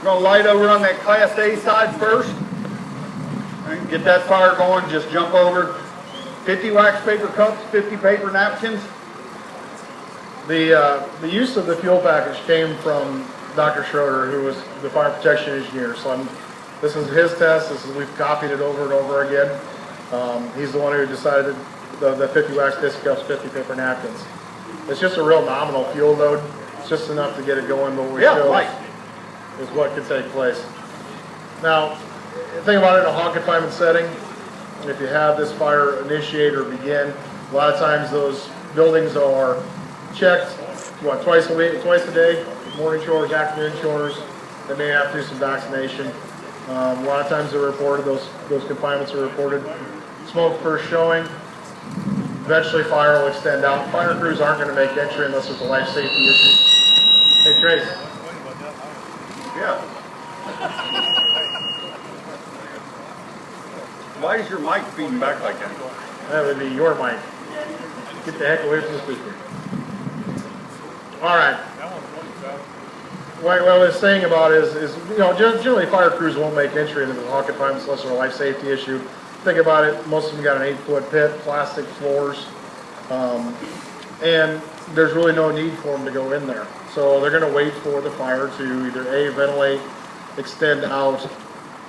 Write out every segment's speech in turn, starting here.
We're going to light over on that Class A side first. And get that fire going, just jump over. 50 wax paper cups, 50 paper napkins. The use of the fuel package came from Dr. Schroeder, who was the fire protection engineer. So this is his test. We've copied it over and over again. He's the one who decided the 50 wax disc cups, 50 paper napkins. It's just a real nominal fuel load. It's just enough to get it going, but what we show is what can take place. Now, think about it in a hog confinement setting. If you have this fire initiate or begin, a lot of times those buildings are checked, what, twice a week, twice a day, morning chores, afternoon chores. They may have to do some vaccination. A lot of times they're reported, those confinements are reported. Smoke first showing. Eventually fire will extend out. Fire crews aren't going to make entry unless there's a life safety issue. Hey Trace. Yeah. Why is your mic feeding back like that? That would be your mic. Get the heck away from the speaker. All right. What I was saying about is you know, generally fire crews won't make entry into the hog confinements unless there's a life safety issue. Think about it, most of them got an 8-foot pit, plastic floors, and there's really no need for them to go in there. So they're going to wait for the fire to either A, ventilate, extend out,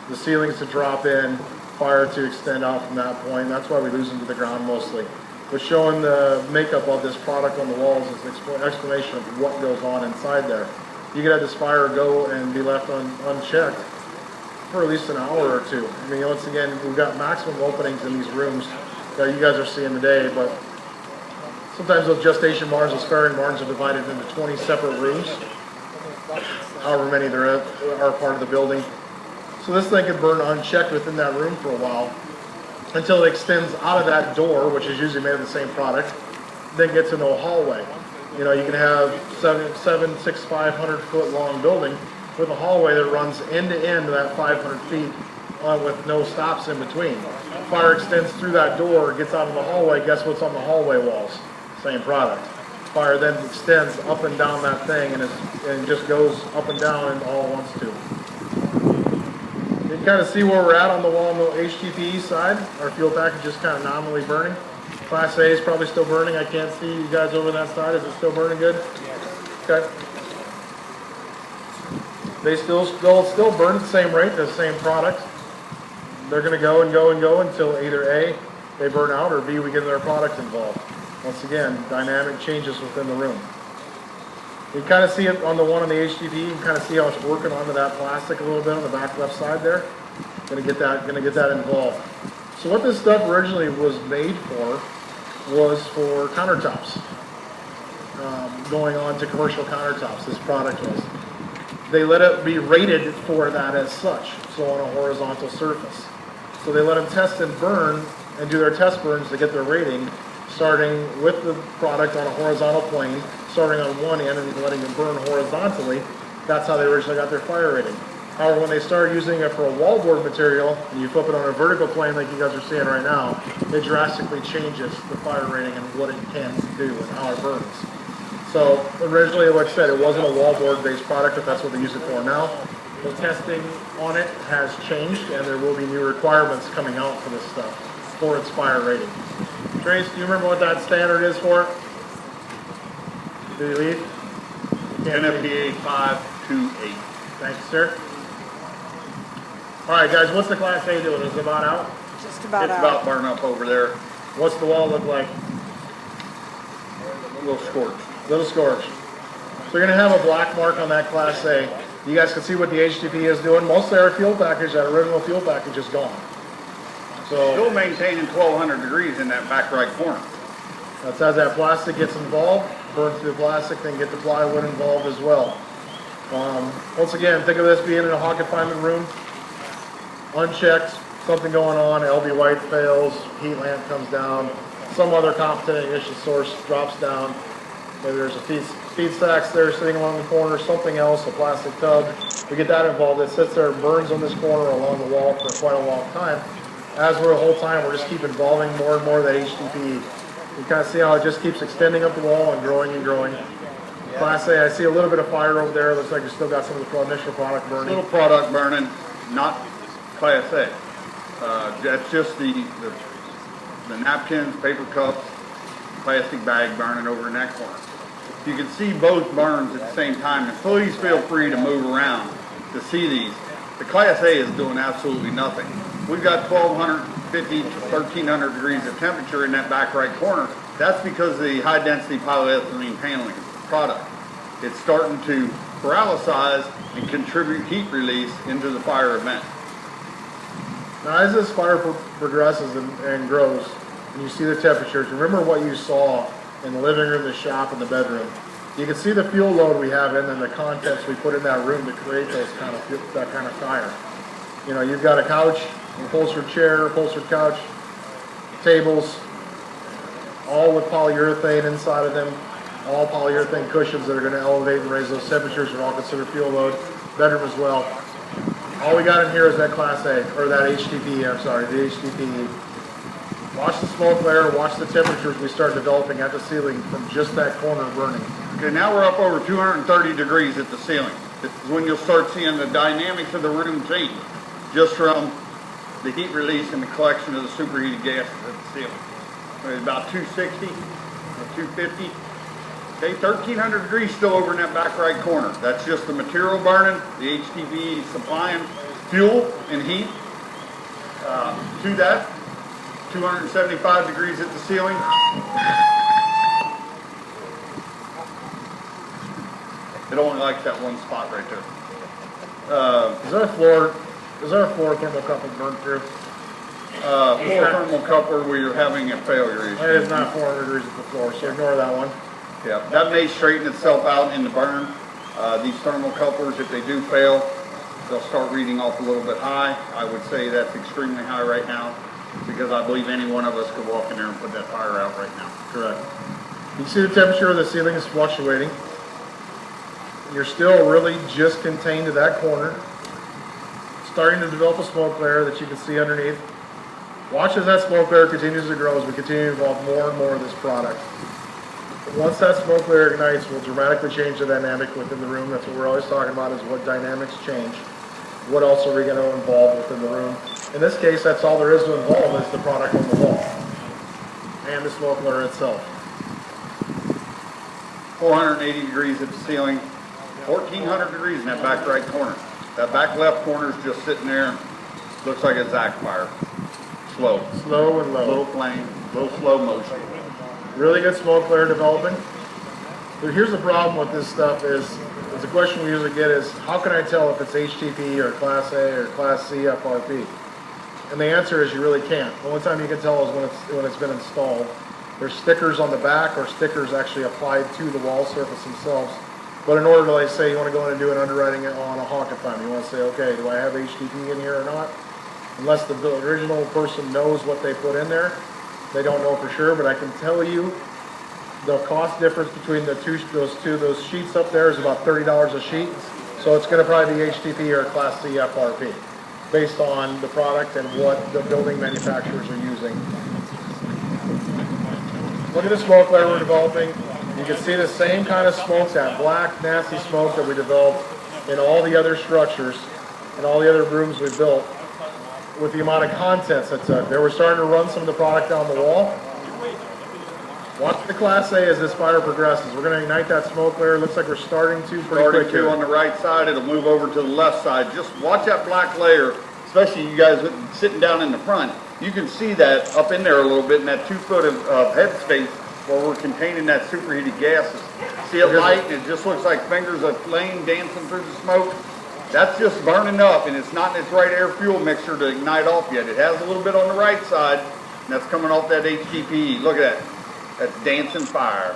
the ceilings to drop in, fire to extend out from that point. That's why we lose them to the ground mostly. But showing the makeup of this product on the walls is an explanation of what goes on inside there. You could have this fire go and be left unchecked for at least an hour or two. I mean, once again, we've got maximum openings in these rooms that you guys are seeing today, but sometimes those gestation barns, those sparing barns are divided into 20 separate rooms, however many there are part of the building. So this thing could burn unchecked within that room for a while until it extends out of that door, which is usually made of the same product, then gets into a hallway. You know, you can have 500 foot long building with a hallway that runs end to end of that 500 feet with no stops in between. Fire extends through that door, gets out of the hallway, guess what's on the hallway walls? Same product. Fire then extends up and down that thing and just goes up and down and all it wants to. You can kind of see where we're at on the wall on the HDPE side. Our fuel package is kind of nominally burning. Class A is probably still burning. I can't see you guys over that side. Is it still burning good? Okay. They still burn at the same rate, the same product. They're going to go and go and go until either A, they burn out, or B, we get their product involved. Once again, dynamic changes within the room. You can kind of see it on the one on the HDPE. You can kind of see how it's working onto that plastic a little bit on the back left side there. Going to get that involved. So what this stuff originally was made for was for countertops. Going on to commercial countertops, this product was. They let it be rated for that as such, so on a horizontal surface. So they let them test and burn and do their test burns to get their rating, starting with the product on a horizontal plane, starting on one end and letting it burn horizontally. That's how they originally got their fire rating. However, when they started using it for a wallboard material, and you flip it on a vertical plane like you guys are seeing right now, it drastically changes the fire rating and what it can do and how it burns. So originally, like I said, it wasn't a wallboard-based product, but that's what they use it for now. The testing on it has changed, and there will be new requirements coming out for this stuff, for its fire rating. Trace, do you remember what that standard is for it? Do you leave? NFPA 528. Thanks, sir. All right, guys, what's the Class A doing? Is it about out? Just about It's out. about burning up over there. What's the wall look like? A little scorched. Little scorched. So you're going to have a black mark on that Class A. You guys can see what the HDPE is doing. Most of our fuel package, that original fuel package, is gone. So Still maintaining 1200 degrees in that back right corner. that's as that plastic gets involved, burn through the plastic, then get the plywood involved as well. Once again, think of this being in a hog confinement room, unchecked, something going on, LB white fails, heat lamp comes down, some other competent ignition source drops down, maybe there's a feed stacks there sitting along the corner, something else, a plastic tub. We get that involved. It sits there and burns on this corner along the wall for quite a long time. As we're the whole time, we're just keep involving more and more of that HDPE. You kind of see how it just keeps extending up the wall and growing and growing. Class A, I see a little bit of fire over there. Looks like you still got some of the initial product burning. Little product burning, not Class A. That's just the napkins, paper cups, plastic bag burning over in that corner. You can see both burns at the same time, and please feel free to move around to see these. The Class A is doing absolutely nothing. We've got 1,250 to 1,300 degrees of temperature in that back right corner. That's because of the high density polyethylene paneling product. It's starting to paralyze and contribute heat release into the fire event. Now, as this fire progresses and grows, and you see the temperatures, remember what you saw in the living room, the shop, and the bedroom. You can see the fuel load we have in and the contents we put in that room to create that kind of fire. You know, you've got a couch, upholstered chair, upholstered couch, tables, all with polyurethane inside of them, all polyurethane cushions that are going to elevate and raise those temperatures are all considered fuel load. Bedroom as well. All we got in here is that Class A, or that HDPE, I'm sorry, the HDPE. Watch the smoke layer, watch the temperatures we start developing at the ceiling from just that corner burning. Okay, now we're up over 230 degrees at the ceiling. This is when you'll start seeing the dynamics of the room change, just from the heat release and the collection of the superheated gases at the ceiling. It's about 260 or 250. Okay, 1,300 degrees still over in that back right corner. That's just the material burning, the HDPE supplying fuel and heat to that. 275 degrees at the ceiling. It only likes that one spot right there. Is our floor thermocouple burnt through? Floor thermocouple where you're having a failure issue. It is not 400 degrees at the floor, so ignore that one. Yeah, that may straighten itself out in the burn. These thermocouplers, if they do fail, they'll start reading off a little bit high. I would say that's extremely high right now, because I believe any one of us could walk in there and put that fire out right now. Correct. You can see the temperature of the ceiling is fluctuating. You're still really just contained to that corner. Starting to develop a smoke layer that you can see underneath. Watch as that smoke layer continues to grow as we continue to involve more and more of this product. Once that smoke layer ignites, we'll dramatically change the dynamic within the room. That's what we're always talking about, is what dynamics change. What else are we going to involve within the room? In this case, that's all there is to involve, is the product on the wall and the smoke layer itself. 480 degrees at the ceiling, 1,400 degrees in that back right corner. That back left corner is just sitting there. Looks like a Zach fire. Slow. Slow and low. Low flame, low slow motion. Really good smoke layer developing. But here's the problem with this stuff is the question we usually get is, how can I tell if it's HDPE or Class A or Class C FRP? And the answer is you really can't. The only time you can tell is when it's been installed. There's stickers on the back or stickers actually applied to the wall surface themselves. But in order to, like, say you want to go in and do an underwriting on a honkathon, you want to say, okay, do I have HDPE in here or not? Unless the original person knows what they put in there, they don't know for sure. But I can tell you the cost difference between those sheets up there is about $30 a sheet. So it's going to probably be HDPE or Class C FRP, based on the product and what the building manufacturers are using. Look at the smoke layer we're developing. You can see the same kind of smoke, that black, nasty smoke that we developed in all the other structures and all the other rooms we built, with the amount of contents that took. They were starting to run some of the product down the wall. Watch the Class A as this fire progresses. We're going to ignite that smoke layer. Looks like we're starting to pretty quick here. On the right side, it'll move over to the left side. Just watch that black layer, especially you guys sitting down in the front. You can see that up in there a little bit in that 2 foot of head space where we're containing that superheated gases. See it light, and it just looks like fingers of flame dancing through the smoke. That's just burning up, and it's not in its right air fuel mixture to ignite off yet. It has a little bit on the right side, and that's coming off that HDPE. Look at that. That's dancing fire.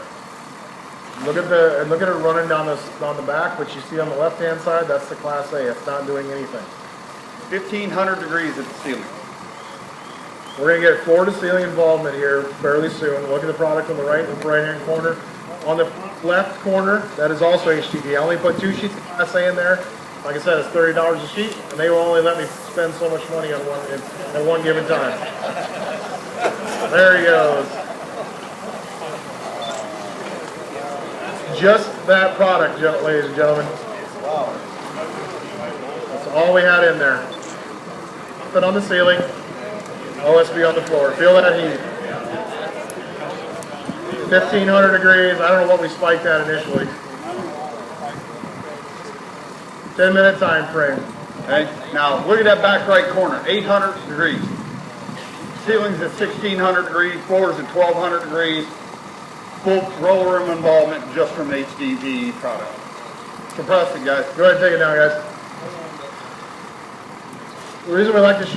Look at it running down the back, but you see on the left-hand side, that's the Class A. It's not doing anything. 1,500 degrees at the ceiling. We're going to get floor to ceiling involvement here fairly soon. Look at the product on the right-hand corner. On the left corner, that is also HDPE. I only put 2 sheets of Class A in there. Like I said, it's $30 a sheet, and they will only let me spend so much money on at one given time. There he goes. Just that product, ladies and gentlemen. That's all we had in there. Put on the ceiling, OSB on the floor. Feel that heat. 1,500 degrees. I don't know what we spiked at initially. 10-minute time frame. Okay, now look at that back right corner, 800 degrees. Ceiling's at 1,600 degrees, floor's at 1,200 degrees. Full roller room involvement just from HDPE product. Compress it, guys. Go ahead and take it down, guys. The reason we like to show